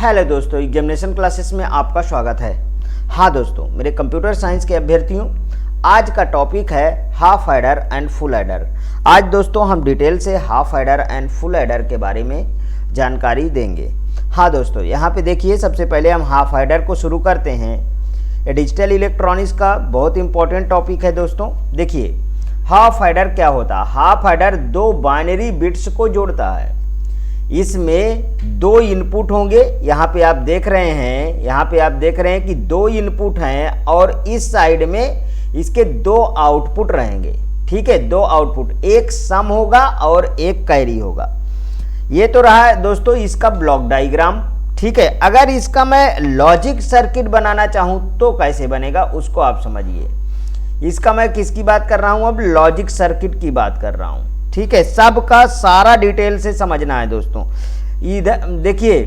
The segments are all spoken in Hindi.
हेलो दोस्तों, एग्जामिनेशन क्लासेस में आपका स्वागत है। हाँ दोस्तों, मेरे कंप्यूटर साइंस के अभ्यर्थियों, आज का टॉपिक है half adder and full adder. आज दोस्तों हम डिटेल से half adder and full adder के बारे में जानकारी देंगे। हाँ दोस्तों, यहाँ पे देखिए, सबसे पहले हम हाफ एडर को शुरू करते हैं। ये डिजिटल इलेक्ट्रॉनिक्स का बहुत इंपॉर्टेंट टॉपिक है दोस्तों। देखिए, हाफ एडर क्या होता है। हाफ एडर दो बाइनरी बिट्स को जोड़ता है। इसमें दो इनपुट होंगे। यहाँ पे आप देख रहे हैं कि दो इनपुट हैं और इस साइड में इसके दो आउटपुट रहेंगे। ठीक है, दो आउटपुट, एक सम होगा और एक कैरी होगा। ये तो रहा है दोस्तों इसका ब्लॉक डायग्राम। ठीक है, अगर इसका मैं लॉजिक सर्किट बनाना चाहूं तो कैसे बनेगा उसको आप समझिए। इसका मैं किसकी बात कर रहा हूं, अब लॉजिक सर्किट की बात कर रहा हूं। ठीक है, सबका सारा डिटेल से समझना है दोस्तों। इधर देखिए,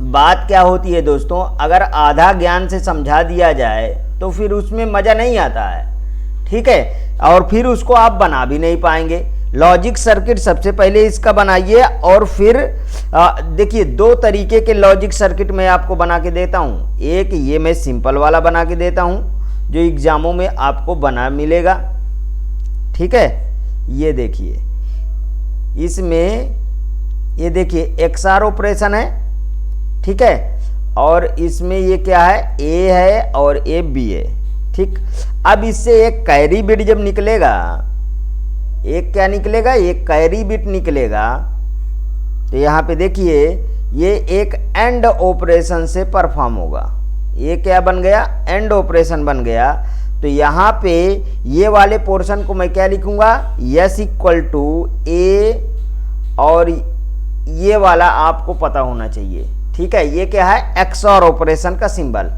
बात क्या होती है दोस्तों, अगर आधा ज्ञान से समझा दिया जाए तो फिर उसमें मज़ा नहीं आता है। ठीक है, और फिर उसको आप बना भी नहीं पाएंगे। लॉजिक सर्किट सबसे पहले इसका बनाइए और फिर देखिए, दो तरीके के लॉजिक सर्किट मैं आपको बना के देता हूँ। एक ये मैं सिंपल वाला बना के देता हूँ जो एग्जामों में आपको बना मिलेगा। ठीक है, ये देखिए, इसमें ये देखिए एक्सआर ऑपरेशन है। ठीक है, और इसमें ये क्या है, ए है और ए बी है। ठीक, अब इससे एक कैरी बिट जब निकलेगा, एक क्या निकलेगा, एक कैरी बिट निकलेगा। तो यहाँ पे देखिए, ये एक एंड ऑपरेशन से परफॉर्म होगा। ये क्या बन गया, एंड ऑपरेशन बन गया। तो यहाँ पे ये वाले पोर्शन को मैं क्या लिखूंगा, यस इक्वल टू ए, और ये वाला आपको पता होना चाहिए। ठीक है, ये क्या है, एक्सऑर ऑपरेशन का सिंबल,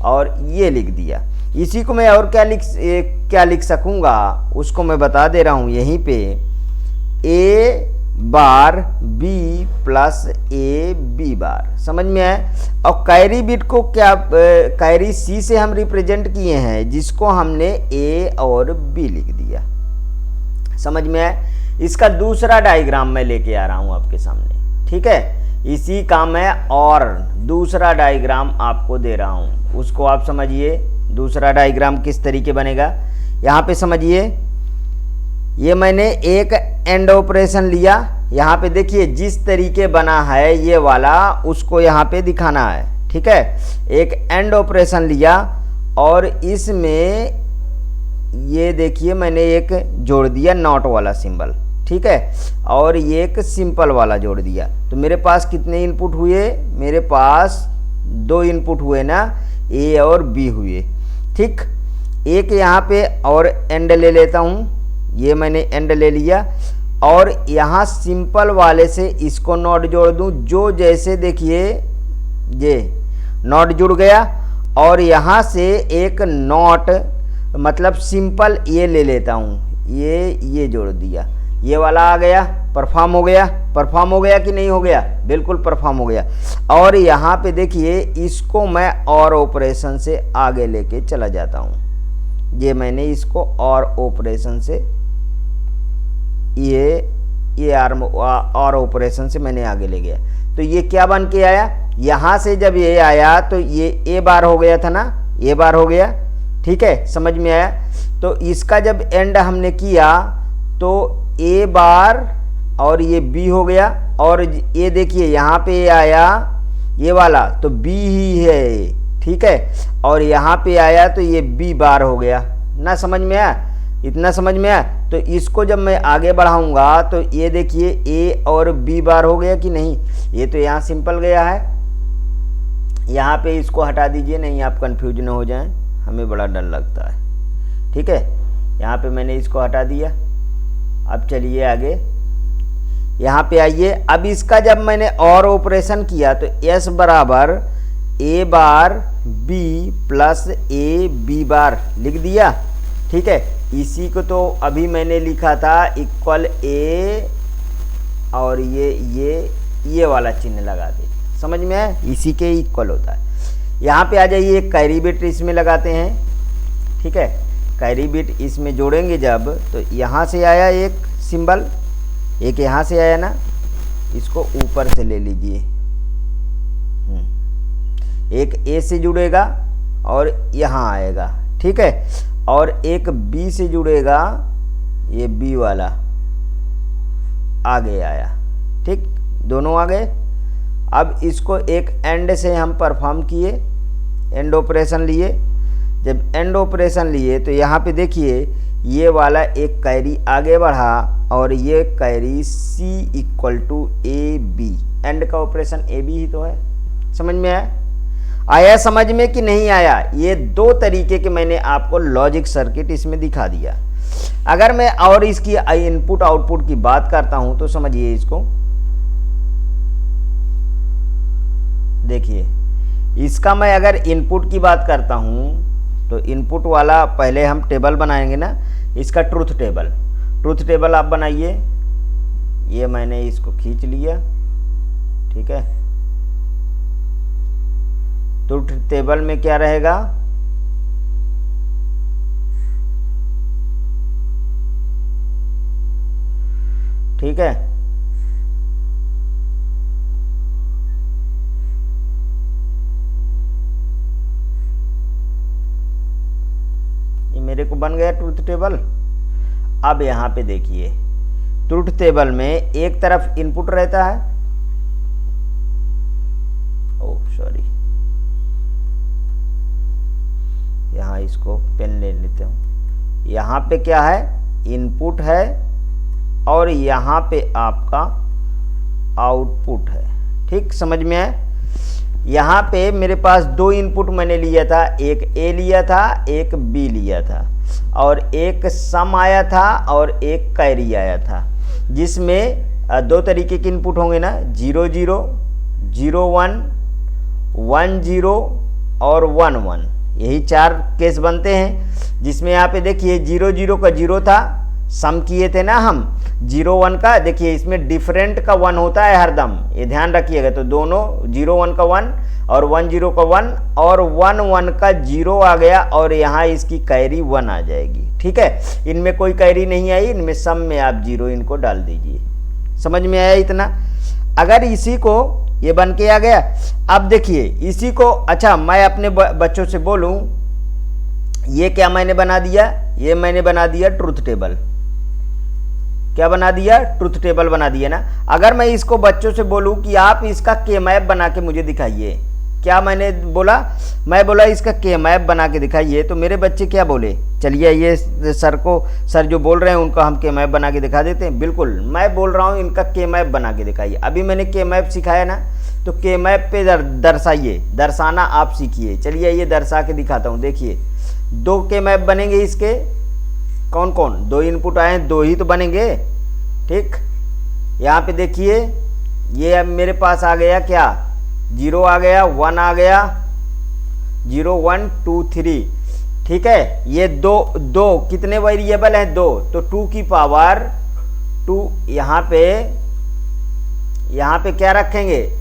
और ये लिख दिया। इसी को मैं और क्या लिख सकूंगा उसको मैं बता दे रहा हूँ यहीं पे, A bar B plus A B bar. समझ में आए। और कैरी बिट को क्या, कैरी सी से हम रिप्रेजेंट किए हैं, जिसको हमने ए और बी लिख दिया। समझ में आए। इसका दूसरा डायग्राम मैं लेके आ रहा हूं आपके सामने। ठीक है, इसी का मैं और दूसरा डायग्राम आपको दे रहा हूं, उसको आप समझिए। दूसरा डायग्राम किस तरीके बनेगा, यहाँ पे समझिए। ये मैंने एक एंड ऑपरेशन लिया। यहाँ पे देखिए जिस तरीके बना है ये वाला, उसको यहाँ पे दिखाना है। ठीक है, एक एंड ऑपरेशन लिया और इसमें ये देखिए मैंने एक जोड़ दिया नॉट वाला सिंबल। ठीक है, और ये एक सिंपल वाला जोड़ दिया। तो मेरे पास कितने इनपुट हुए, मेरे पास दो इनपुट हुए ना, ए और बी हुए। ठीक, एक यहाँ पे और एंड ले लेता हूँ। ये मैंने एंड ले लिया और यहाँ सिंपल वाले से इसको नॉट जोड़ दूँ। जो जैसे देखिए ये नॉट जुड़ गया, और यहाँ से एक नॉट मतलब सिंपल ये ले लेता हूँ, ये जोड़ दिया। ये वाला आ गया, परफॉर्म हो गया। परफॉर्म हो गया कि नहीं हो गया, बिल्कुल परफॉर्म हो गया। और यहाँ पे देखिए, इसको मैं और ऑपरेशन से आगे लेके चला जाता हूँ। ये मैंने इसको और ऑपरेशन से, ये और ऑपरेशन से मैंने आगे ले गया। तो ये क्या बन के आया, यहाँ से जब ये आया तो ये ए बार हो गया था ना, ए बार हो गया। ठीक है, समझ में आया। तो इसका जब एंड हमने किया तो ए बार और ये बी हो गया, और ये देखिए यहाँ पे आया ये वाला तो बी ही है। ठीक है, और यहाँ पे आया तो ये बी बार हो गया ना। समझ में आया, इतना समझ में आया। तो इसको जब मैं आगे बढ़ाऊंगा तो ये देखिए ए और बी बार हो गया कि नहीं। ये तो यहाँ सिंपल गया है, यहाँ पे इसको हटा दीजिए, नहीं आप कंफ्यूज न हो जाएं, हमें बड़ा डर लगता है। ठीक है, यहाँ पे मैंने इसको हटा दिया। अब चलिए आगे, यहाँ पे आइए। अब इसका जब मैंने और ऑपरेशन किया तो एस बराबर A bar B plus A B bar लिख दिया। ठीक है, इसी को तो अभी मैंने लिखा था इक्वल ए, और ये वाला चिन्ह लगा दे। समझ में आया, इसी के इक्वल होता है। यहाँ पे आ जाइए, एक कैरी बिट इसमें लगाते हैं। ठीक है, कैरी बिट इसमें जोड़ेंगे जब, तो यहाँ से आया एक सिंबल, एक यहाँ से आया ना, इसको ऊपर से ले लीजिए। एक ए से जुड़ेगा और यहाँ आएगा, ठीक है, और एक बी से जुड़ेगा, ये बी वाला आगे आया, ठीक, दोनों आ गए। अब इसको एक एंड से हम परफॉर्म किए, एंड ऑपरेशन लिए। जब एंड ऑपरेशन लिए तो यहाँ पे देखिए ये वाला एक कैरी आगे बढ़ा और ये carry C equal to A B, and का ऑपरेशन ए बी ही तो है। समझ में आया समझ में कि नहीं आया? ये दो तरीके के मैंने आपको लॉजिक सर्किट इसमें दिखा दिया। अगर मैं और इसकी इनपुट आउटपुट की बात करता हूं तो समझिए इसको, देखिए इसका मैं अगर इनपुट की बात करता हूं तो इनपुट वाला पहले हम टेबल बनाएंगे ना, इसका ट्रूथ टेबल आप बनाइए। ये मैंने इसको खींच लिया, ठीक है। ट्रूथ टेबल में क्या रहेगा, ठीक है, ये मेरे को बन गया ट्रूथ टेबल। अब यहां पे देखिए ट्रूथ टेबल में एक तरफ इनपुट रहता है, ओह सॉरी, यहां इसको पेन ले लेते हूं। यहां पे क्या है, इनपुट है और यहाँ पे आपका आउटपुट है, ठीक, समझ में है। यहाँ पे मेरे पास दो इनपुट मैंने लिया था, एक ए लिया था, एक बी लिया था, और एक सम आया था और एक कैरी आया था, जिसमें दो तरीके के इनपुट होंगे ना, 0 0 0 1 1 0 और 1 1, यही चार केस बनते हैं। जिसमें यहाँ पे देखिए 0 0 का 0 था, सम किए थे ना हम 0 1 का, देखिए इसमें डिफरेंट का 1 होता है हरदम, ये ध्यान रखिएगा। तो दोनों 0 1 का 1 और 1 0 का 1 और 1 1 का 0 आ गया, और यहाँ इसकी कैरी 1 आ जाएगी, ठीक है। इनमें कोई कैरी नहीं आई, इनमें सम में आप 0 इनको डाल दीजिए। समझ में आया इतना? अगर इसी को ये बन के आ गया, अब देखिए इसी को, अच्छा मैं अपने बच्चों से बोलूं, ये क्या मैंने बना दिया, ये मैंने बना दिया ट्रूथ टेबल। क्या बना दिया? ट्रूथ टेबल बना दिया ना। अगर मैं इसको बच्चों से बोलूं कि आप इसका के मैप बना के मुझे दिखाइए, क्या मैंने बोला? मैं बोला इसका के मैप बना के दिखाइए, तो मेरे बच्चे क्या बोले, चलिए ये सर जो बोल रहे हैं उनको हम के मैप बना के दिखा देते हैं। बिल्कुल, मैं बोल रहा हूँ इनका के मैप बना के दिखाइए। अभी मैंने के मैप सिखाया ना, तो के मैप पे दर्शाइए, दर्शाना आप सीखिए। चलिए ये दर्शा के दिखाता हूँ। देखिए दो के मैप बनेंगे इसके, कौन कौन, दो इनपुट आए हैं, दो ही तो बनेंगे, ठीक। यहाँ पे देखिए ये अब मेरे पास आ गया क्या, 0 आ गया, 1 आ गया, 0 1 2 3, ठीक है। ये दो कितने वेरिएबल हैं, 2, तो 2 की पावर 2, यहाँ पे क्या रखेंगे,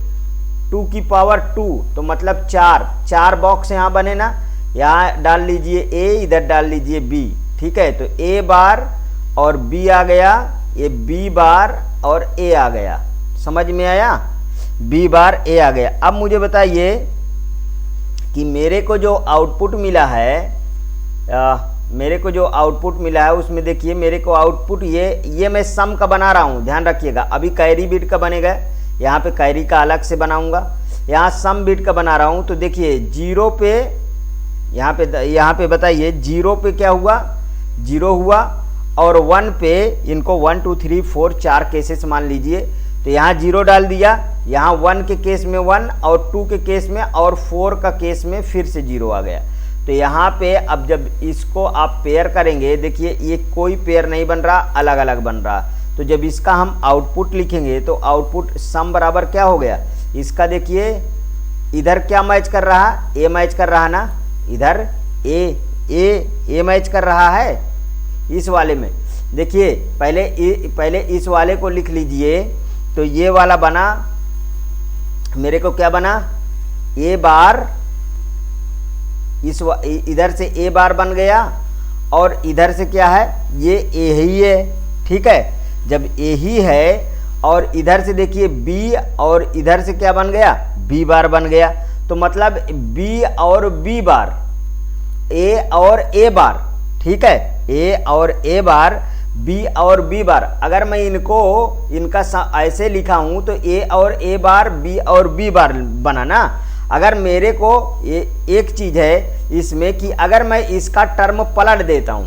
2 की पावर 2, तो मतलब 4 बॉक्स यहाँ बने ना, यहाँ डाल लीजिए ए, इधर डाल लीजिए बी, ठीक है। तो ए बार और बी आ गया, ये बी बार और ए आ गया। समझ में आया? बी बार ए आ गया। अब मुझे बताइए कि मेरे को जो आउटपुट मिला है, उसमें देखिए मेरे को आउटपुट ये मैं सम का बना रहा हूँ, ध्यान रखिएगा। अभी कैरी बिट का बनेगा, यहाँ पे कैरी का अलग से बनाऊंगा, यहाँ सम बिट का बना रहा हूँ। तो देखिए 0 पे, यहाँ पे बताइए 0 पे क्या हुआ, 0 हुआ, और 1 पे इनको 1 2 3 4 4 केसेस मान लीजिए, तो यहाँ 0 डाल दिया, यहाँ 1 के केस में 1 और 2 के केस में और 4 का केस में फिर से 0 आ गया। तो यहाँ पे अब जब इसको आप पेयर करेंगे, देखिए ये कोई पेयर नहीं बन रहा, अलग अलग बन रहा। तो जब इसका हम आउटपुट लिखेंगे तो आउटपुट सम बराबर क्या हो गया, इसका देखिए इधर क्या मैच कर रहा, ए मैच कर रहा ना, इधर ए मैच कर रहा है इस वाले में। देखिए पहले इस वाले को लिख लीजिए, तो ये वाला बना, मेरे को क्या बना, ए बार, इधर से ए बार बन गया, और इधर से क्या है, ये ए ही है, ठीक है। जब ए ही है और इधर से देखिए बी, और इधर से क्या बन गया, बी बार बन गया। तो मतलब बी और बी बार, ए और ए बार, ठीक है, ए और ए बार, बी और बी बार। अगर मैं इनका ऐसे लिखा हूं तो ए और ए बार, बी और बी बार बना ना। अगर मेरे को एक चीज है इसमें कि अगर मैं इसका टर्म पलट देता हूं,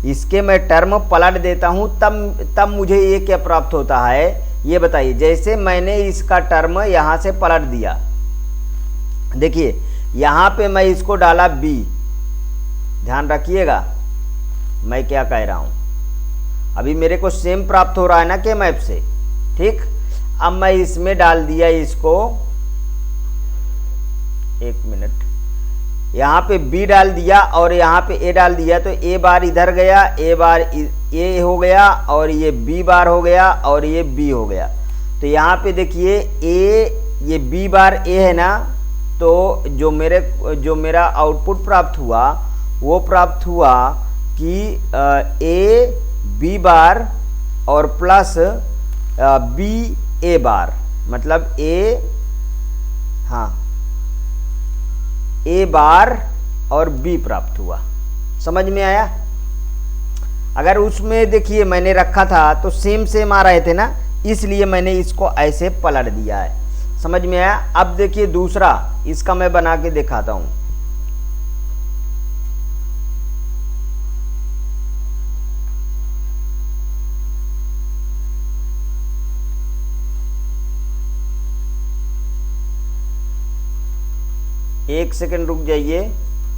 इसके मैं टर्म पलट देता हूं, तब मुझे ये क्या प्राप्त होता है ये बताइए। जैसे मैंने इसका टर्म यहां से पलट दिया, देखिए यहां पे मैं इसको डाला बी, ध्यान रखिएगा मैं क्या कह रहा हूं। अभी मेरे को सेम प्राप्त हो रहा है ना के मैप से, ठीक। अब मैं इसमें डाल दिया इसको, एक मिनट, यहाँ पे बी डाल दिया और यहाँ पे ए डाल दिया, तो ए बार इधर गया, ए बार ए हो गया और ये बी बार हो गया और ये बी हो गया। तो यहाँ पे देखिए ये बी बार ए है ना, तो जो मेरा आउटपुट प्राप्त हुआ वो प्राप्त हुआ कि ए बी बार और प्लस बी ए बार, मतलब ए बार और बी प्राप्त हुआ। समझ में आया? अगर उसमें देखिए मैंने रखा था तो सेम आ रहे थे ना, इसलिए मैंने इसको ऐसे पलट दिया है। समझ में आया? अब देखिए दूसरा, इसका मैं बना के दिखाता हूं। एक सेकंड रुक जाइए,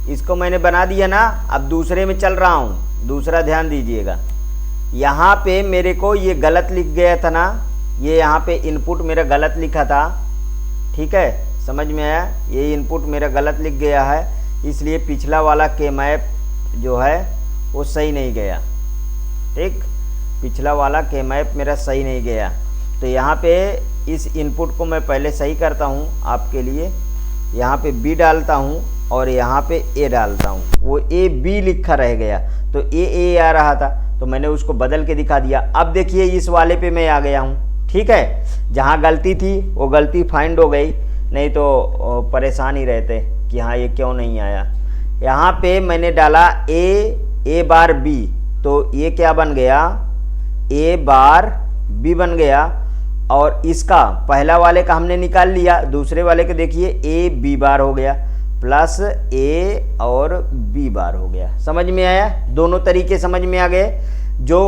इसको मैंने बना दिया ना, अब दूसरे में चल रहा हूं। दूसरा ध्यान दीजिएगा, यहाँ पे मेरे को ये गलत लिख गया था ना, ये यहाँ पे इनपुट मेरा गलत लिखा था, ठीक है, समझ में आया? ये इनपुट मेरा गलत लिख गया है, इसलिए पिछला वाला के मैप जो है वो सही नहीं गया, ठीक। पिछला वाला के मैप मेरा सही नहीं गया, तो यहाँ पे इस इनपुट को मैं पहले सही करता हूँ आपके लिए। यहाँ पे बी डालता हूँ और यहाँ पे ए डालता हूँ, वो ए बी लिखा रह गया, तो ए आ रहा था, तो मैंने उसको बदल के दिखा दिया। अब देखिए इस वाले पे मैं आ गया हूँ, ठीक है। जहाँ गलती थी वो गलती फाइंड हो गई, नहीं तो परेशान ही रहते कि हाँ ये क्यों नहीं आया। यहाँ पे मैंने डाला ए बार बी, तो ये क्या बन गया, ए बार बी बन गया। और इसका पहला वाले का हमने निकाल लिया, दूसरे वाले के देखिए ए बी बार हो गया, प्लस ए और बी बार हो गया। समझ में आया? दोनों तरीके समझ में आ गए। जो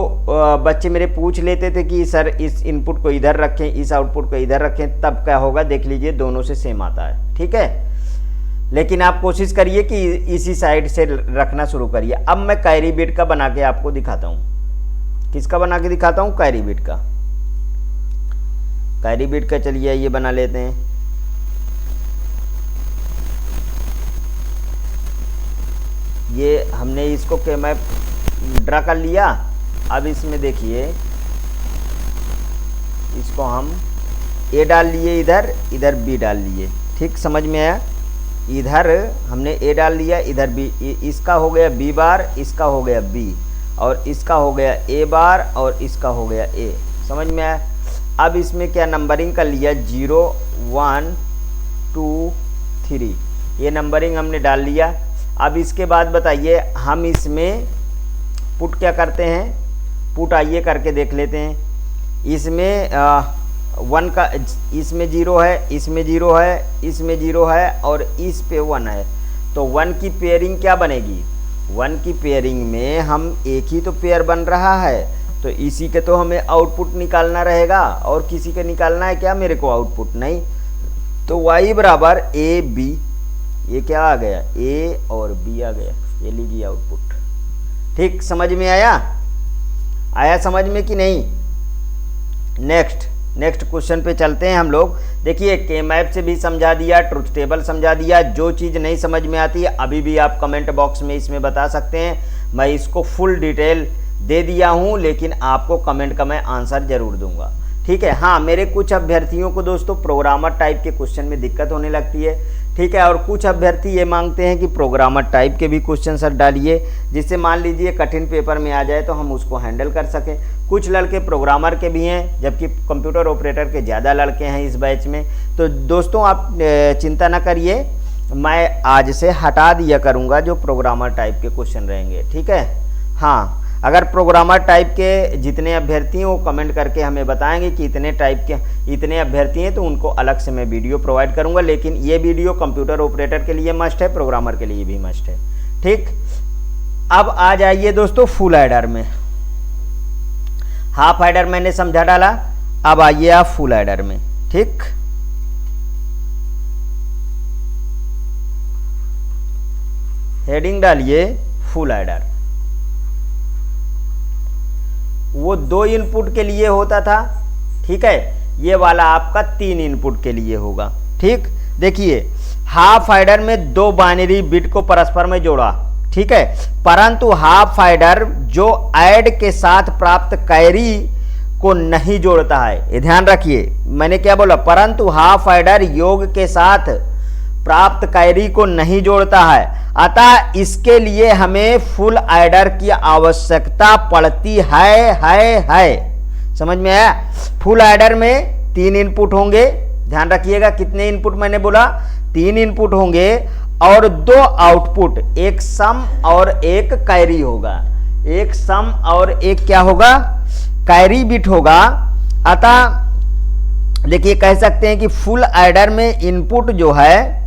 बच्चे मेरे पूछ लेते थे कि सर इस इनपुट को इधर रखें, इस आउटपुट को इधर रखें, तब क्या होगा देख लीजिए, दोनों से सेम आता है, ठीक है। लेकिन आप कोशिश करिए कि इसी साइड से रखना शुरू करिए। अब मैं कैरी बिट का बना के आपको दिखाता हूँ। किसका बना के दिखाता हूँ? कैरी बिट का। कैरी बिट का चलिए ये बना लेते हैं। ये हमने इसको के मैप ड्रा कर लिया। अब इसमें देखिए इसको हम ए डाल लिए, इधर बी डाल लिए, ठीक। समझ में आया? इधर हमने ए डाल लिया, इधर बी, इसका हो गया बी बार, इसका हो गया बी, और इसका हो गया ए बार, और इसका हो गया ए। समझ में आया? अब इसमें क्या नंबरिंग कर लिया, 0 1 2 3, ये नंबरिंग हमने डाल लिया। अब इसके बाद बताइए हम इसमें पुट क्या करते हैं, पुट आइए करके देख लेते हैं। इसमें 1 का, इसमें 0 है, इसमें 0 है, इसमें 0 है और इस पे 1 है, तो 1 की पेयरिंग क्या बनेगी? 1 की पेयरिंग में हम एक ही तो पेयर बन रहा है, तो इसी के तो हमें आउटपुट निकालना रहेगा, और किसी के निकालना है क्या मेरे को आउटपुट? नहीं। तो y बराबर ए बी, ये क्या आ गया, ए और बी आ गया, ये लीजिए आउटपुट, ठीक। समझ में आया? आया समझ में कि नहीं? नेक्स्ट क्वेश्चन पे चलते हैं हम लोग। देखिए के मैप से भी समझा दिया, ट्रुथ टेबल समझा दिया। जो चीज़ नहीं समझ में आती है अभी भी आप कमेंट बॉक्स में इसमें बता सकते हैं, मैं इसको फुल डिटेल दे दिया हूं, लेकिन आपको कमेंट का मैं आंसर जरूर दूंगा, ठीक है। हाँ, मेरे कुछ अभ्यर्थियों को दोस्तों प्रोग्रामर टाइप के क्वेश्चन में दिक्कत होने लगती है, ठीक है। और कुछ अभ्यर्थी ये मांगते हैं कि प्रोग्रामर टाइप के भी क्वेश्चन सर डालिए, जिससे मान लीजिए कठिन पेपर में आ जाए तो हम उसको हैंडल कर सकें। कुछ लड़के प्रोग्रामर के भी हैं, जबकि कंप्यूटर ऑपरेटर के ज़्यादा लड़के हैं इस बैच में। तो दोस्तों आप चिंता ना करिए, मैं आज से हटा दिया करूँगा जो प्रोग्रामर टाइप के क्वेश्चन रहेंगे, ठीक है। हाँ, अगर प्रोग्रामर टाइप के जितने अभ्यर्थी हैं वो कमेंट करके हमें बताएंगे कि इतने टाइप के इतने अभ्यर्थी हैं, तो उनको अलग से मैं वीडियो प्रोवाइड करूंगा। लेकिन ये वीडियो कंप्यूटर ऑपरेटर के लिए मस्ट है, प्रोग्रामर के लिए भी मस्ट है, ठीक। अब आ जाइए दोस्तों फुल एडर में। हाफ एडर मैंने समझा डाला, अब आइए आप फुल एडर में, ठीक। हेडिंग डालिए फुल एडर। वो 2 इनपुट के लिए होता था, ठीक है, ये वाला आपका 3 इनपुट के लिए होगा, ठीक। देखिए हाफ एडर में 2 बाइनरी बिट को परस्पर में जोड़ा, ठीक है, परंतु हाफ एडर जो ऐड के साथ प्राप्त कैरी को नहीं जोड़ता है। ये ध्यान रखिए, मैंने क्या बोला, परंतु हाफ एडर योग के साथ प्राप्त कैरी को नहीं जोड़ता है, अतः इसके लिए हमें फुल एडर की आवश्यकता पड़ती है। समझ में आया? फुल एडर में 3 इनपुट होंगे, ध्यान रखिएगा कितने इनपुट मैंने बोला, 3 इनपुट होंगे और 2 आउटपुट, एक सम और एक कैरी होगा। एक सम और एक क्या होगा, कैरी बिट होगा। अतः देखिए कह सकते हैं कि फुल एडर में इनपुट जो है,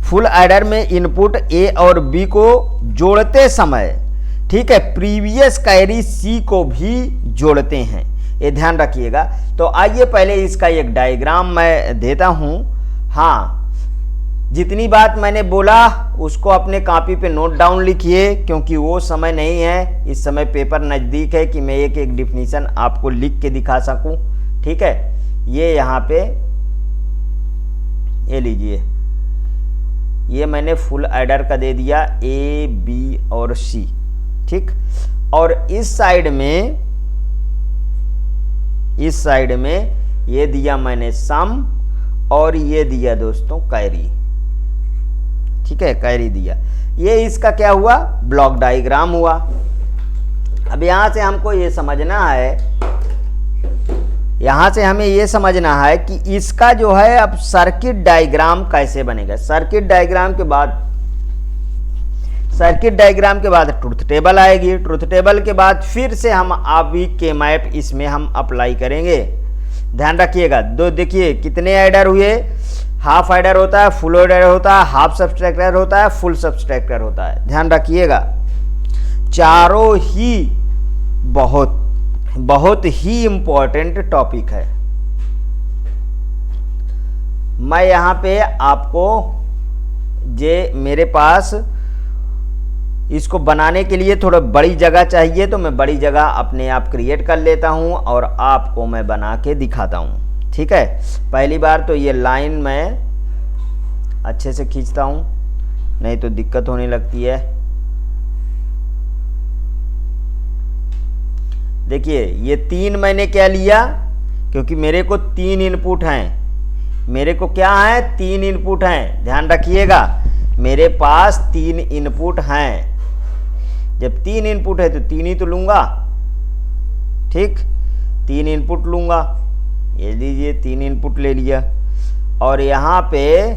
फुल एडर में इनपुट ए और बी को जोड़ते समय, ठीक है, प्रीवियस कैरी सी को भी जोड़ते हैं, ये ध्यान रखिएगा। तो आइए पहले इसका एक डायग्राम मैं देता हूं। हाँ, जितनी बात मैंने बोला उसको अपने कॉपी पे नोट डाउन लिखिए, क्योंकि वो समय नहीं है, इस समय पेपर नज़दीक है कि मैं एक एक डिफिनीशन आपको लिख के दिखा सकूं, ठीक है। ये यहाँ पे ये लीजिए, ये मैंने फुल एडर का दे दिया ए बी और सी, ठीक। और इस साइड में ये दिया मैंने सम और ये दिया दोस्तों कैरी, ठीक है, कैरी दिया। ये इसका क्या हुआ, ब्लॉक डायग्राम हुआ। अब यहां से हमको ये समझना है, यहां से हमें ये समझना है कि इसका जो है अब सर्किट डायग्राम कैसे बनेगा। सर्किट डायग्राम के बाद ट्रुथ टेबल आएगी। ट्रुथ टेबल के बाद फिर से हम अभी के मैप इसमें हम अप्लाई करेंगे। ध्यान रखिएगा, दो देखिए कितने एडर हुए, हाफ एडर होता है, फुल एडर होता है, हाफ सब्सट्रैक्टर होता है, फुल सब्सट्रैक्टर होता है। ध्यान रखिएगा, चारों ही बहुत ही इंपॉर्टेंट टॉपिक है। मैं यहां पे आपको मेरे पास इसको बनाने के लिए थोड़ा बड़ी जगह चाहिए, तो मैं बड़ी जगह अपने आप क्रिएट कर लेता हूं और आपको मैं बना के दिखाता हूं, ठीक है। पहली बार तो ये लाइन मैं अच्छे से खींचता हूं, नहीं तो दिक्कत होने लगती है। देखिए ये 3 मैंने क्या लिया, क्योंकि मेरे को 3 इनपुट हैं, मेरे को क्या है, 3 इनपुट हैं। ध्यान रखिएगा, मेरे पास 3 इनपुट हैं। जब 3 इनपुट है तो 3 ही तो लूंगा, ठीक, 3 इनपुट लूंगा। ये लीजिए 3 इनपुट ले लिया। और यहाँ पे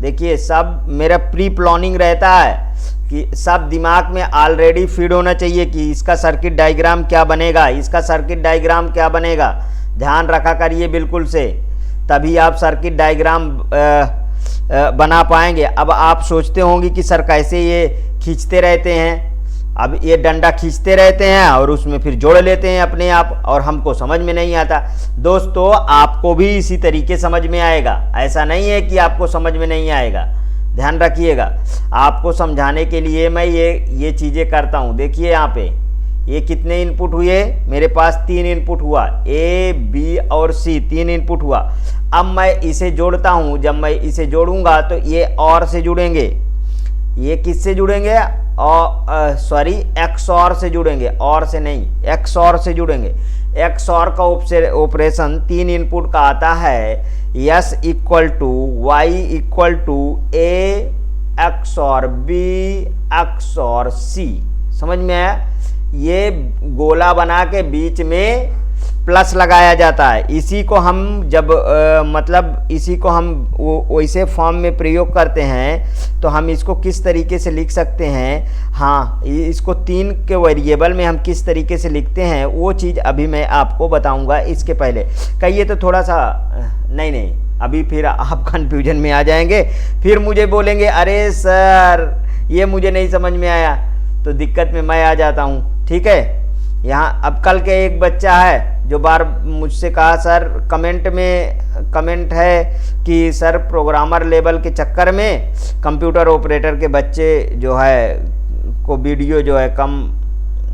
देखिए सब मेरा प्री प्लानिंग रहता है कि सब दिमाग में ऑलरेडी फीड होना चाहिए कि इसका सर्किट डायग्राम क्या बनेगा, इसका सर्किट डायग्राम क्या बनेगा। ध्यान रखा करिए बिल्कुल से, तभी आप सर्किट डायग्राम बना पाएंगे। अब आप सोचते होंगे कि सर कैसे ये खींचते रहते हैं, अब ये डंडा खींचते रहते हैं और उसमें फिर जोड़ लेते हैं अपने आप, और हमको समझ में नहीं आता। दोस्तों आपको भी इसी तरीके समझ में आएगा, ऐसा नहीं है कि आपको समझ में नहीं आएगा। ध्यान रखिएगा, आपको समझाने के लिए मैं ये चीज़ें करता हूँ। देखिए यहाँ पे ये कितने इनपुट हुए, मेरे पास 3 इनपुट हुआ, ए बी और सी 3 इनपुट हुआ। अब मैं इसे जोड़ता हूँ, जब मैं इसे जोड़ूंगा तो ये और से जुड़ेंगे, ये किससे जुड़ेंगे, और सॉरी XOR से जुड़ेंगे, और से नहीं XOR से जुड़ेंगे। XOR का ऑपरेशन 3 इनपुट का आता है, S equal to Y equal to A XOR B XOR C। समझ में आया? ये गोला बना के बीच में प्लस लगाया जाता है। इसी को हम जब मतलब इसी को हम वैसे फॉर्म में प्रयोग करते हैं तो हम इसको किस तरीके से लिख सकते हैं, हाँ इसको 3 के वेरिएबल में हम किस तरीके से लिखते हैं वो चीज़ अभी मैं आपको बताऊंगा। इसके पहले कहिए तो थोड़ा सा नहीं अभी फिर आप कंफ्यूजन में आ जाएंगे, फिर मुझे बोलेंगे अरे सर ये मुझे नहीं समझ में आया, तो दिक्कत में मैं आ जाता हूँ। ठीक है, यहाँ अब कल के एक बच्चा है जो बार मुझसे कहा सर कमेंट है कि सर प्रोग्रामर लेवल के चक्कर में कंप्यूटर ऑपरेटर के बच्चे जो है को वीडियो जो है कम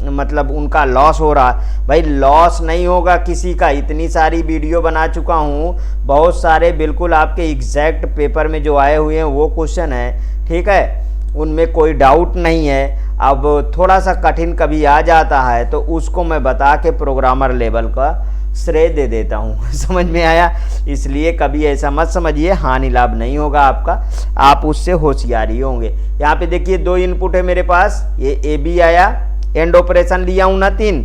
मतलब उनका लॉस हो रहा। भाई लॉस नहीं होगा किसी का, इतनी सारी वीडियो बना चुका हूँ, बहुत सारे बिल्कुल आपके एग्जैक्ट पेपर में जो आए हुए हैं वो क्वेश्चन है। ठीक है, उनमें कोई डाउट नहीं है। अब थोड़ा सा कठिन कभी आ जाता है तो उसको मैं बता के प्रोग्रामर लेवल का श्रेय दे देता हूँ। समझ में आया? इसलिए कभी ऐसा मत समझिए, हानि लाभ नहीं होगा आपका, आप उससे होशियारी होंगे। यहाँ पे देखिए 2 इनपुट है मेरे पास, ये AB आया, एंड ऑपरेशन लिया हूँ ना 3,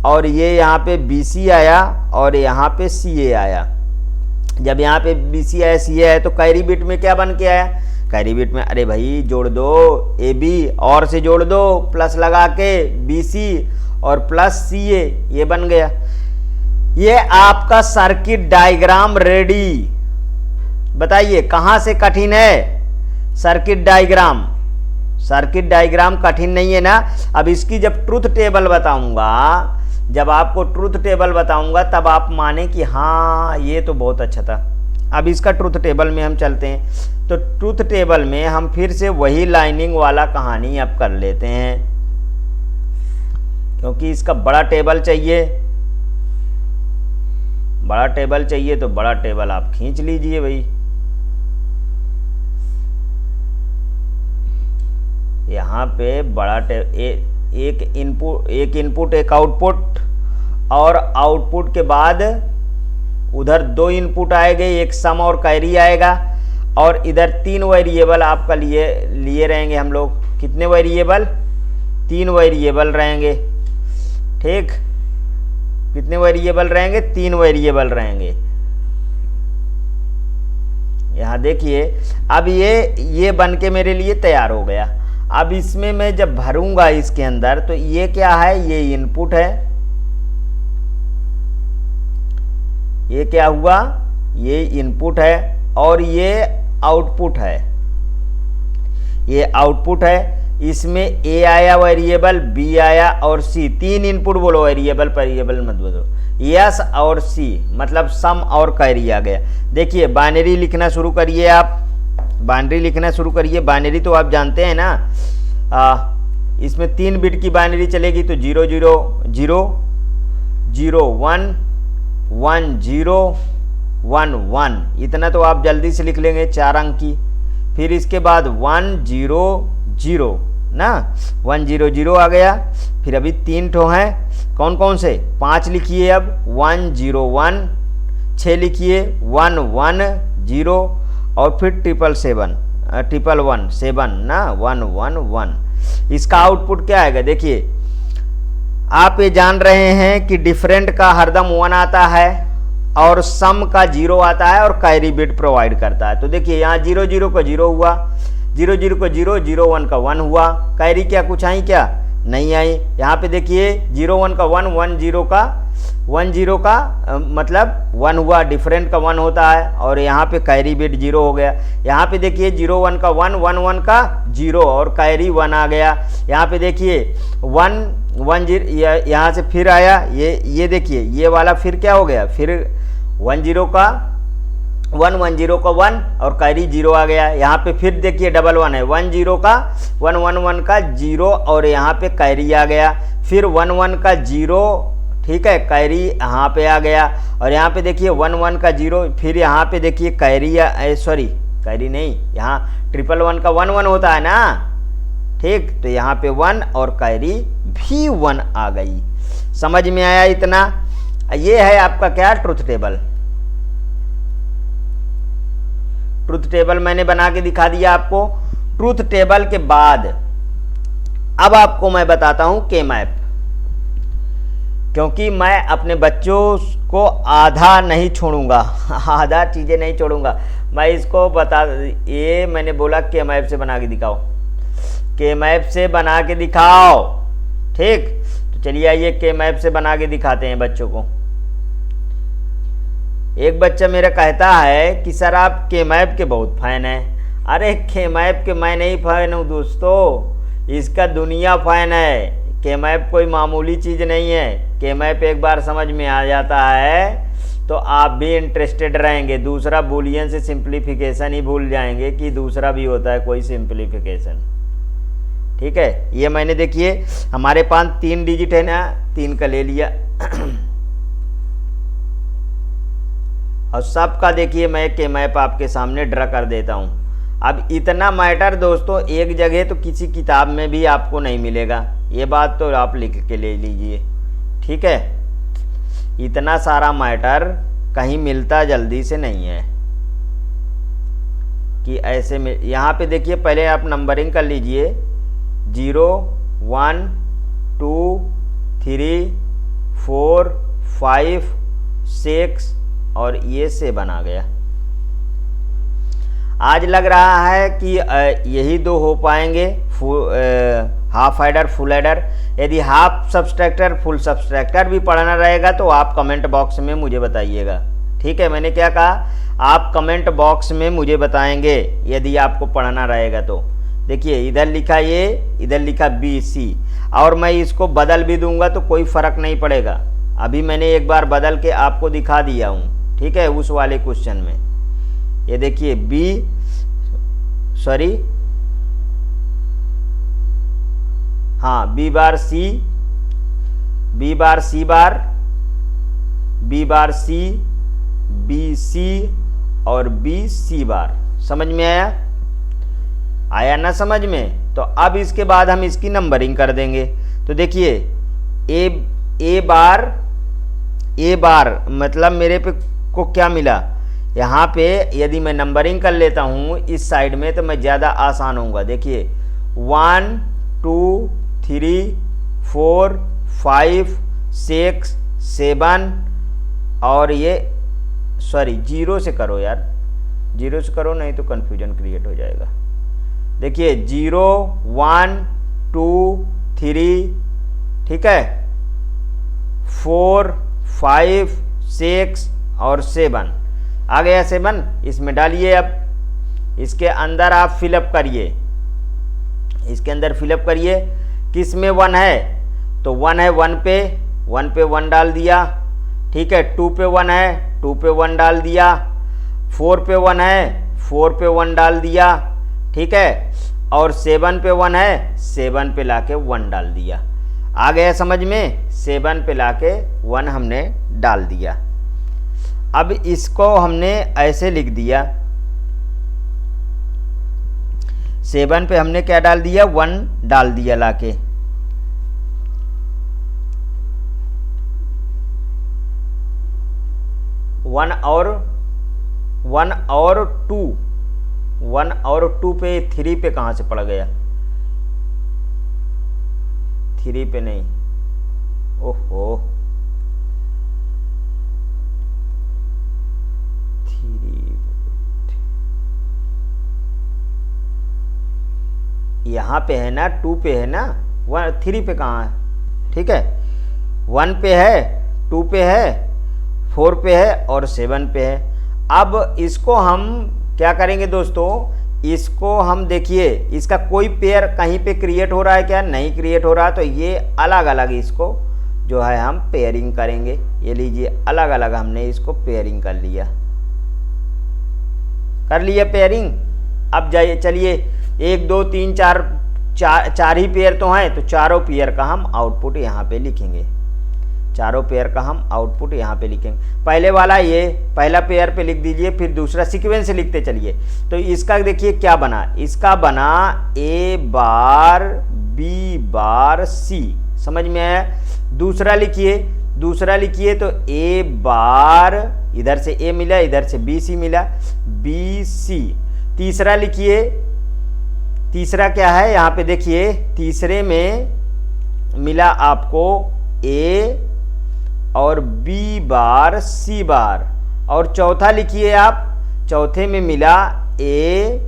और ये यहाँ पे BC आया और यहाँ पे CA आया। जब यहाँ पे BC आया CA आया तो कैरी बिट में क्या बन के आया? कैरी बिट में अरे भाई जोड़ दो AB और से जोड़ दो प्लस लगा के BC और प्लस CA, ये बन गया। ये आपका सर्किट डायग्राम रेडी। बताइए कहाँ से कठिन है? सर्किट डायग्राम कठिन नहीं है ना। अब इसकी जब ट्रूथ टेबल बताऊंगा, जब आपको ट्रूथ टेबल बताऊंगा तब आप माने कि हाँ ये तो बहुत अच्छा था। अब इसका ट्रूथ टेबल में हम चलते हैं, तो ट्रूथ टेबल में हम फिर से वही लाइनिंग वाला कहानी अब कर लेते हैं, क्योंकि इसका बड़ा टेबल चाहिए। तो बड़ा टेबल आप खींच लीजिए भाई। यहाँ पे बड़ा एक इनपुट एक आउटपुट, और आउटपुट के बाद उधर 2 इनपुट आएंगे, एक सम और कैरी आएगा, और इधर 3 वेरिएबल आपका लिए रहेंगे हम लोग। कितने वेरिएबल? 3 वेरिएबल रहेंगे। ठीक, कितने वेरिएबल रहेंगे? 3 वेरिएबल रहेंगे। यहाँ देखिए अब ये बन के मेरे लिए तैयार हो गया। अब इसमें मैं जब भरूंगा इसके अंदर, तो ये क्या है? ये इनपुट है। ये क्या हुआ? ये इनपुट है और ये आउटपुट है। ये आउटपुट है, इसमें A आया वेरिएबल, B आया और C, 3 इनपुट बोलो, वेरिएबल मत बोलो। यस और C मतलब सम और कैरी आ गया। देखिए बाइनरी लिखना शुरू करिए, आप बाइनरी लिखना शुरू करिए। बाइनरी तो आप जानते हैं ना, इसमें 3 बिट की बाइनरी चलेगी, तो 0 0 0 0 1 1 0 1 1, इतना तो आप जल्दी से लिख लेंगे, 4 अंक की। फिर इसके बाद 1 0 0 ना, 1 0 0 आ गया। फिर अभी 3 ठो हैं, कौन कौन से? 5 लिखिए अब, 1 0 1, 6 लिखिए 1 1 0, और फिर 1 7 ना, 1 1 1। इसका आउटपुट क्या आएगा? देखिए आप ये जान रहे हैं कि डिफरेंट का हरदम 1 आता है और सम का 0 आता है और कैरी बिट प्रोवाइड करता है। तो देखिए यहाँ 0 0 का 0 हुआ, 0 0 का 0, 0 1 का 1 हुआ। कैरी क्या कुछ आई? क्या नहीं आई। यहाँ पे देखिए 0 1 का 1, 1 0 का मतलब 1 हुआ, डिफरेंट का 1 होता है, और यहाँ पे कैरी बिट 0 हो गया। यहाँ पे देखिए 0 1 का 1, 1 1 का 0 और कैरी 1 आ गया। यहाँ पे देखिए 1 1 0, यहाँ से फिर आया, ये देखिए ये वाला फिर क्या हो गया? फिर 1 0 का 1 1 0 का 1 और कैरी 0 आ गया। यहाँ पे फिर देखिए डबल 1 है, 1 0 का 1 1 1 का 0 और यहाँ पे कैरी आ गया। फिर 1 1 का 0, ठीक है, कैरी यहाँ पे आ गया। और यहाँ पे देखिए 1 1 का 0, फिर यहाँ पे देखिए कैरी कैरी नहीं, यहाँ 1 1 का 1 1 होता है ना, ठीक, तो यहाँ पे 1 और कैरी भी 1 आ गई। समझ में आया इतना? ये है आपका क्या, ट्रुथ टेबल। ट्रुथ टेबल मैंने बना के दिखा दिया आपको। ट्रुथ टेबल के बाद अब आपको मैं बताता हूं के मैप, क्योंकि मैं अपने बच्चों को आधा नहीं छोड़ूंगा, आधा चीजें नहीं छोड़ूंगा। मैं इसको बता, ये मैंने बोला के मैप से बना के दिखाओ, के मैप से बना के दिखाओ। ठीक, तो चलिए आइए के मैप से बना के दिखाते हैं बच्चों को। एक बच्चा मेरा कहता है कि सर आप के मैप के बहुत फैन हैं। अरे के मैप के मैं नहीं फैन हूँ दोस्तों, इसका दुनिया फैन है। के मैप कोई मामूली चीज़ नहीं है। के मैप एक बार समझ में आ जाता है तो आप भी इंटरेस्टेड रहेंगे। दूसरा बूलियन से सिंप्लीफिकेशन ही भूल जाएंगे कि दूसरा भी होता है कोई सिंप्लीफिकेशन। ठीक है, ये मैंने देखिए हमारे पास 3 डिजिट है ना, 3 का ले लिया और सबका देखिए मैं के मैप आपके सामने ड्रा कर देता हूं। अब इतना मैटर दोस्तों एक जगह तो किसी किताब में भी आपको नहीं मिलेगा, ये बात तो आप लिख के ले लीजिए। ठीक है, इतना सारा मैटर कहीं मिलता जल्दी से नहीं है कि ऐसे में। यहाँ पे देखिए पहले आप नंबरिंग कर लीजिए, 0 1 2 3 4 5 6 और ये 7 आ गया। आज लग रहा है कि यही 2 हो पाएंगे, हाफ एडर फुल एडर। यदि हाफ सब्सट्रैक्टर फुल सब्सट्रैक्टर भी पढ़ना रहेगा तो आप कमेंट बॉक्स में मुझे बताइएगा। ठीक है, मैंने क्या कहा, आप कमेंट बॉक्स में मुझे बताएंगे यदि आपको पढ़ना रहेगा तो। देखिए इधर लिखा ये, इधर लिखा BC, और मैं इसको बदल भी दूंगा तो कोई फर्क नहीं पड़ेगा। अभी मैंने एक बार बदल के आपको दिखा दिया हूँ। ठीक है, उस वाले क्वेश्चन में ये देखिए B बार C, B बार C बार, B बार C, BC और BC बार। समझ में आया? आया ना समझ में? तो अब इसके बाद हम इसकी नंबरिंग कर देंगे। तो देखिए A बार मतलब मेरे पे को क्या मिला, यहाँ पे यदि मैं नंबरिंग कर लेता हूँ इस साइड में तो मैं ज़्यादा आसान होऊंगा। देखिए 1 2 3 4 5 6 7 और ये 0 से करो यार, 0 से करो नहीं तो कन्फ्यूजन क्रिएट हो जाएगा। देखिए 0 1 2 3, ठीक है, 4 5 6 और 7 आ गया। 7 इसमें डालिए। अब इसके अंदर आप फिलअप करिए, इसके अंदर फिलअप करिए। किस में 1 है तो 1 है, 1 पे 1 डाल दिया। ठीक है, 2 पे 1 है, 2 पे 1 डाल दिया। 4 पे 1 है, 4 पे 1 डाल दिया। ठीक है, और 7 पे 1 है, 7 पे लाके 1 डाल दिया। आ गया समझ में? 7 पे लाके 1 हमने डाल दिया। अब इसको हमने ऐसे लिख दिया, 7 पे हमने क्या डाल दिया, 1 डाल दिया लाके। वन और टू पे 3 पे कहाँ से पड़ गया? 3 पे नहीं, ओहो 3 यहाँ पे है ना, 2 पे है ना, 3 पे कहाँ है? ठीक है, 1 पे है, 2 पे है, 4 पे है और 7 पे है। अब इसको हम क्या करेंगे दोस्तों, इसको हम देखिए इसका कोई पेयर कहीं पे क्रिएट हो रहा है क्या? नहीं क्रिएट हो रहा, तो ये अलग अलग इसको जो है हम पेयरिंग करेंगे। ये लीजिए अलग अलग हमने इसको पेयरिंग कर लिया पेयरिंग। अब जाइए चलिए 1 2 3 4 ही पेयर तो हैं, तो चारों पेयर का हम आउटपुट यहाँ पे लिखेंगे। चारों पेयर का हम आउटपुट यहाँ पे लिखेंगे। पहले वाला ये पहला पेयर पे लिख दीजिए, फिर दूसरा सीक्वेंस से लिखते चलिए। तो इसका देखिए क्या बना, इसका बना A bar B bar C। समझ में आया? दूसरा लिखिए, दूसरा लिखिए तो ए बार, इधर से ए मिला, इधर से बी सी मिला, बी सी। तीसरा लिखिए, तीसरा क्या है यहाँ पे देखिए, तीसरे में मिला आपको ए और बी बार सी बार। और चौथा लिखिए आप, चौथे में मिला ए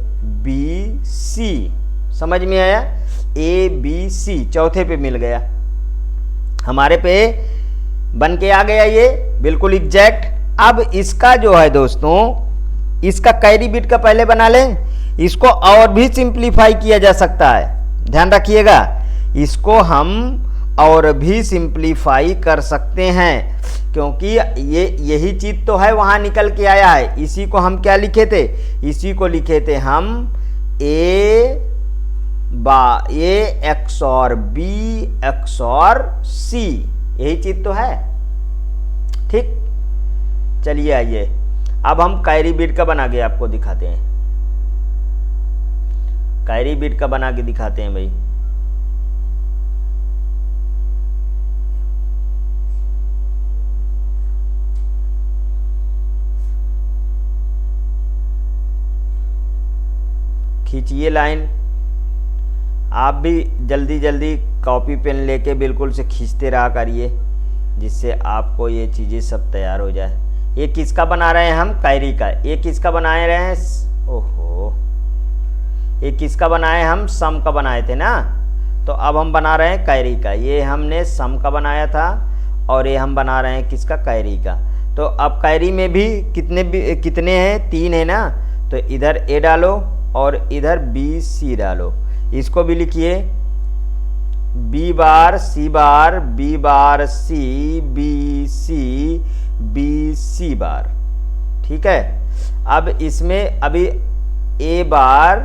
बी सी। समझ में आया? ए बी सी चौथे पे मिल गया, हमारे पे बन के आ गया ये बिल्कुल एग्जैक्ट। अब इसका जो है दोस्तों, इसका कैरी बिट का पहले बना लें, इसको और भी सिंप्लीफाई किया जा सकता है, ध्यान रखिएगा, इसको हम और भी सिंप्लीफाई कर सकते हैं, क्योंकि ये यही चीज तो है वहां निकल के आया है। इसी को हम क्या लिखे थे, इसी को लिखे थे हम ए XOR बी XOR सी, यही चीज तो है। ठीक, चलिए आइए अब हम कैरी बिट का बना के आपको दिखाते हैं, कैरी बिट का बना के दिखाते हैं भाई। खींचिए लाइन, आप भी जल्दी जल्दी कॉपी पेन लेके बिल्कुल से खींचते रहा करिए, जिससे आपको ये चीज़ें सब तैयार हो जाए। ये किसका बना रहे हैं हम, कैरी का। ये किसका बनाए रहे हैं, ओहो, ये किसका बनाए हम, सम का बनाए थे ना, तो अब हम बना रहे हैं कैरी का। ये हमने सम का बनाया था और ये हम बना रहे हैं किसका, कैरी का। तो अब कैरी में भी कितने हैं, 3 है ना, तो इधर ए डालो और इधर बी सी डालो। इसको भी लिखिए बी बार सी बार, बी बार सी, बी सी, बी सी बार। ठीक है, अब इसमें अभी ए बार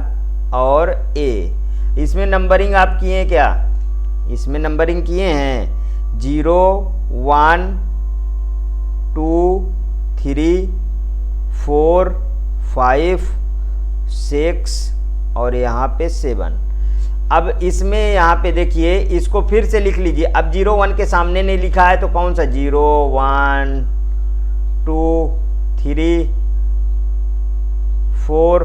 और ए, इसमें नंबरिंग आप किए क्या, इसमें नंबरिंग किए हैं 0 1 2 3 4 5 6 और यहाँ पे 7। अब इसमें यहाँ पे देखिए, इसको फिर से लिख लीजिए। अब 0 1 के सामने नहीं लिखा है तो कौन सा, 0 1 2 3 4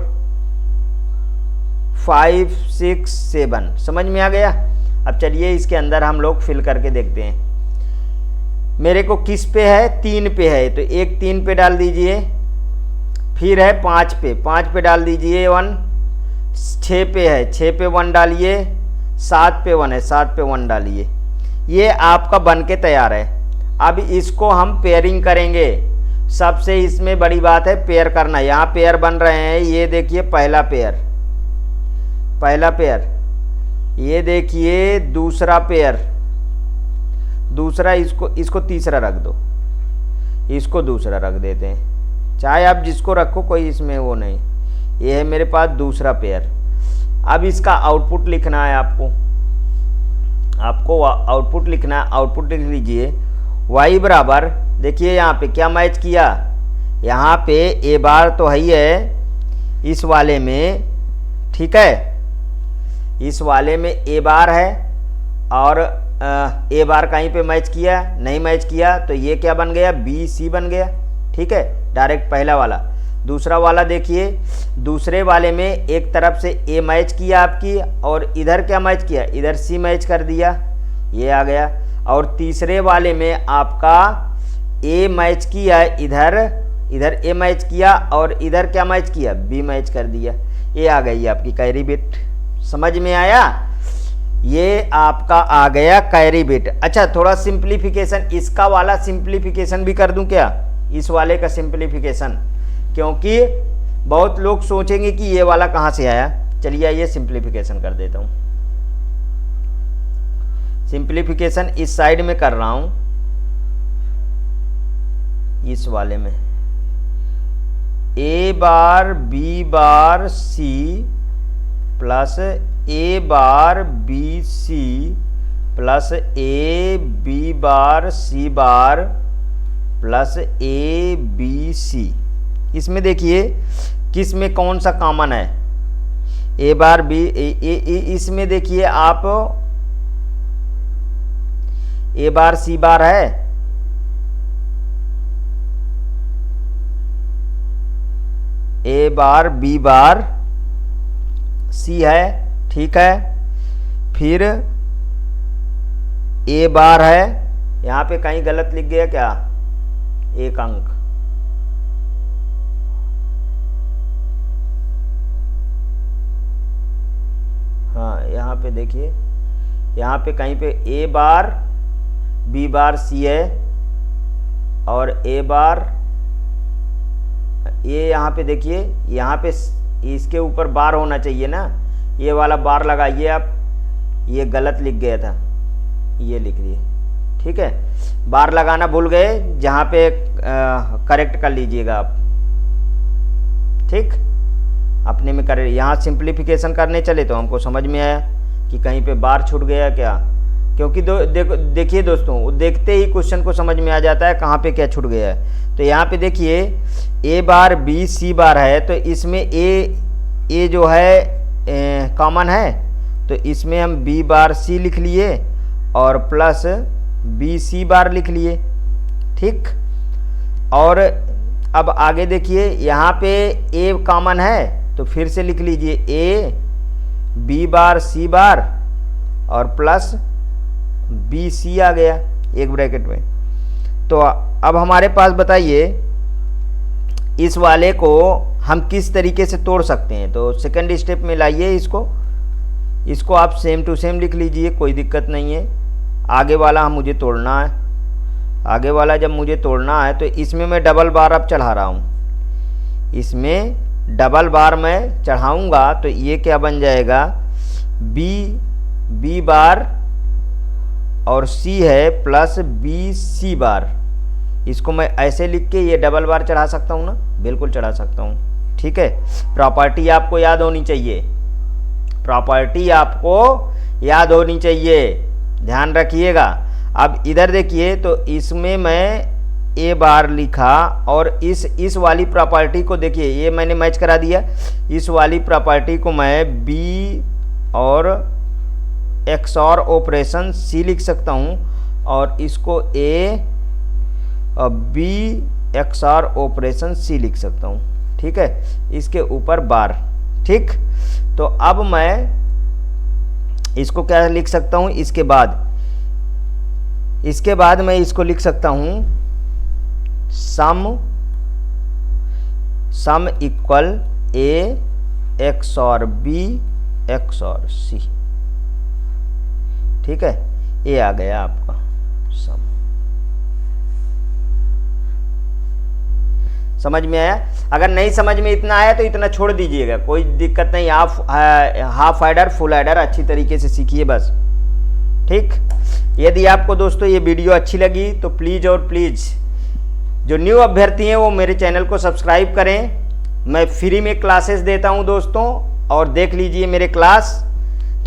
5 6 7, समझ में आ गया। अब चलिए इसके अंदर हम लोग फिल करके देखते हैं। मेरे को किस पे है, 3 पे है, तो एक 3 पे डाल दीजिए, फिर है 5 पे, 5 पे डाल दीजिए 1, 6 पे है, 6 पे 1 डालिए, 7 पे 1 है, 7 पे 1 डालिए। ये आपका बन के तैयार है। अब इसको हम पेयरिंग करेंगे। सबसे इसमें बड़ी बात है पेयर करना। यहाँ पेयर बन रहे हैं, ये देखिए पहला पेयर, पहला पेयर, ये देखिए दूसरा पेयर, दूसरा, इसको तीसरा रख दो, इसको दूसरा रख देते हैं, चाहे आप जिसको रखो कोई इसमें वो नहीं। ये है मेरे पास दूसरा पेयर। अब इसका आउटपुट लिखना है आपको, आउटपुट लिखना है। आउटपुट लिख लीजिए y बराबर, देखिए यहाँ पे क्या मैच किया, यहाँ पे ए बार तो है ही है इस वाले में, ठीक है, इस वाले में ए बार है और ए बार कहीं पे मैच किया, नहीं मैच किया, तो ये क्या बन गया, बी सी बन गया। ठीक है, डायरेक्ट पहला वाला। दूसरा वाला देखिए, दूसरे वाले में एक तरफ से ए मैच किया आपकी और इधर क्या मैच किया, इधर सी मैच कर दिया, ये आ गया। और तीसरे वाले में आपका ए मैच किया, इधर ए मैच किया और इधर क्या मैच किया, बी मैच कर दिया। ये आ गई आपकी कैरी बिट, समझ में आया, ये आपका आ गया कैरी बिट। अच्छा, थोड़ा सिंप्लीफिकेशन, इसका वाला सिंप्लीफिकेशन भी कर दूं क्या, इस वाले का सिंप्लीफिकेशन, क्योंकि बहुत लोग सोचेंगे कि ये वाला कहाँ से आया। चलिए ये सिंप्लीफिकेशन कर देता हूँ। सिंप्लीफिकेशन इस साइड में कर रहा हूँ, इस वाले में A bar B bar C plus A bar B C plus A B bar C bar plus A B C. इसमें देखिए किस में कौन सा कॉमन है, ए बार बी, इसमें देखिए आप ए बार सी बार है, ए बार बी बार सी है, ठीक है। फिर ए बार है, यहाँ पे कहीं गलत लिख गया क्या, एक अंक, हाँ यहाँ पे देखिए, यहाँ पे कहीं पे ए बार बी बार सी है और ए बार, ये यहाँ पे देखिए, यहाँ पे इसके ऊपर बार होना चाहिए ना, ये वाला बार लगाइए आप, ये गलत लिख गया था, ये लिख लिए, ठीक है। बार लगाना भूल गए, जहाँ पे करेक्ट कर लीजिएगा आप, ठीक। अपने में करे, यहाँ सिंप्लीफिकेशन करने चले तो हमको समझ में आया कि कहीं पे बार छूट गया क्या, क्योंकि देखिए दोस्तों, देखते ही क्वेश्चन को समझ में आ जाता है कहाँ पे क्या छूट गया है। तो यहाँ पे देखिए ए बार बी सी बार है, तो इसमें ए जो है कॉमन है, तो इसमें हम बी बार सी लिख लिए और प्लस बी सी बार लिख लिए, ठीक। और अब आगे देखिए, यहाँ पे ए कॉमन है तो फिर से लिख लीजिए ए बी बार सी बार और प्लस बी सी आ गया एक ब्रैकेट में। तो अब हमारे पास बताइए इस वाले को हम किस तरीके से तोड़ सकते हैं। तो सेकंड स्टेप में लाइए इसको आप सेम टू सेम लिख लीजिए, कोई दिक्कत नहीं है। आगे वाला मुझे तोड़ना है, आगे वाला जब मुझे तोड़ना है तो इसमें मैं डबल बार अब चढ़ा रहा हूँ, इसमें डबल बार मैं चढ़ाऊँगा तो ये क्या बन जाएगा, बी बार और सी है प्लस बी सी बार। इसको मैं ऐसे लिख के ये डबल बार चढ़ा सकता हूँ ना, बिल्कुल चढ़ा सकता हूँ, ठीक है। प्रॉपर्टी आपको याद होनी चाहिए, प्रॉपर्टी आपको याद होनी चाहिए, ध्यान रखिएगा। अब इधर देखिए, तो इसमें मैं ए बार लिखा और इस वाली प्रॉपर्टी को देखिए, ये मैंने मैच करा दिया, इस वाली प्रॉपर्टी को मैं बी और एक्सऑर ऑपरेशन सी लिख सकता हूँ और इसको ए और बी एक्सऑर ऑपरेशन सी लिख सकता हूँ, ठीक है। इसके ऊपर बार, ठीक। तो अब मैं इसको क्या लिख सकता हूँ, इसके बाद मैं इसको लिख सकता हूँ सम इक्वल ए एक्स और बी एक्स और सी, ठीक है। ये आ गया आपका सम, समझ में आया। अगर नहीं समझ में इतना आया तो इतना छोड़ दीजिएगा, कोई दिक्कत नहीं। हाफ एडर फुल एडर अच्छी तरीके से सीखिए बस, ठीक। यदि आपको दोस्तों ये वीडियो अच्छी लगी तो प्लीज़ और प्लीज़ जो न्यू अभ्यर्थी हैं वो मेरे चैनल को सब्सक्राइब करें। मैं फ्री में क्लासेस देता हूं दोस्तों, और देख लीजिए मेरे क्लास,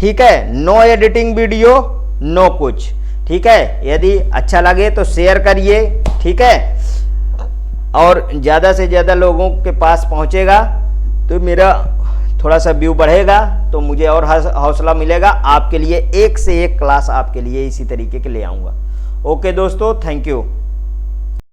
ठीक है। नो एडिटिंग वीडियो, नो कुछ, ठीक है। यदि अच्छा लगे तो शेयर करिए, ठीक है, और ज़्यादा से ज़्यादा लोगों के पास पहुंचेगा तो मेरा थोड़ा सा व्यू बढ़ेगा, तो मुझे और हौसला मिलेगा। आपके लिए एक से एक क्लास आपके लिए इसी तरीके के ले आऊँगा। ओके दोस्तों, थैंक यू।